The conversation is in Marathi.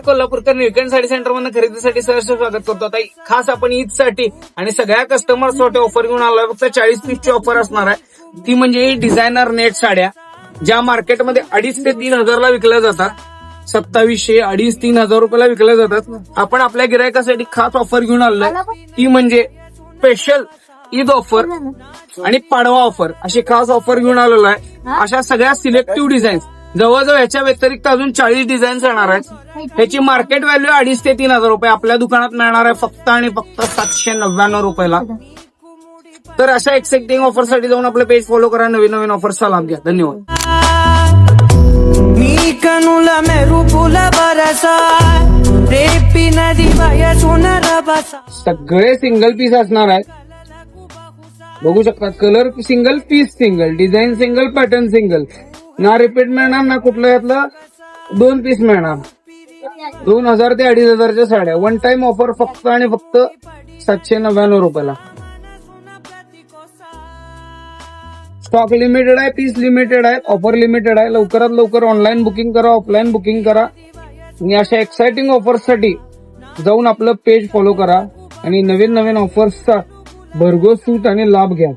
कोल्हापूरकर वीकेंड साडी सेंटर मधून खरेदीसाठी सहर्ष स्वागत करतो. आता खास आपण ईदसाठी आणि सगळ्या कस्टमर्ससाठी ऑफर घेऊन आलोय. फक्त 40 पीसची ऑफर असणार आहे. ती म्हणजे डिझायनर नेट साड्या, ज्या मार्केटमध्ये 2,500 ते 3,000ला विकल्या जातात. 2700, 2,500, 3,000 रुपयाला विकल्या जातात. आपण आपल्या गिरायकासाठी खास ऑफर घेऊन आलोय. ती म्हणजे स्पेशल ईद ऑफर आणि पाडवा ऑफर अशी खास ऑफर घेऊन आलेलो आहे. अशा सगळ्या सिलेक्टिव्ह डिझाईन्स, जवळजवळ याच्या व्यतिरिक्त अजून 40 डिझाईन्स येणार आहेत. ह्याची मार्केट व्हॅल्यू 2,500 ते 3,000 रुपये. आपल्या दुकानात मिळणार आहे फक्त आणि फक्त 799 रुपयाला. तर अशा एक्साइटिंग ऑफर साठी जाऊन आपलं पेज फॉलो करा. नवीन नवीन ऑफर्सचा लाभ घ्या. धन्यवाद. सगळे सिंगल पीस असणार आहेत. बघू शकता, colour single, piece single, design single, pattern single. ना रिपीट मिळणार, ना कुठलं यातलं 2 पीस मिळणार. 2,000 ते 2,500च्या साड्या. वन टाइम ऑफर फक्त आणि फक्त 799 रुपयाला. स्टॉक लिमिटेड आहे, पीस लिमिटेड आहे, ऑफर लिमिटेड आहे. लवकरात लवकर ऑनलाईन बुकिंग करा, ऑफलाईन बुकिंग करा. आणि अशा एक्साइटिंग ऑफर्ससाठी जाऊन आपलं पेज फॉलो करा आणि नवीन नवीन ऑफर्सचा भरघोस सूट आणि लाभ घ्या.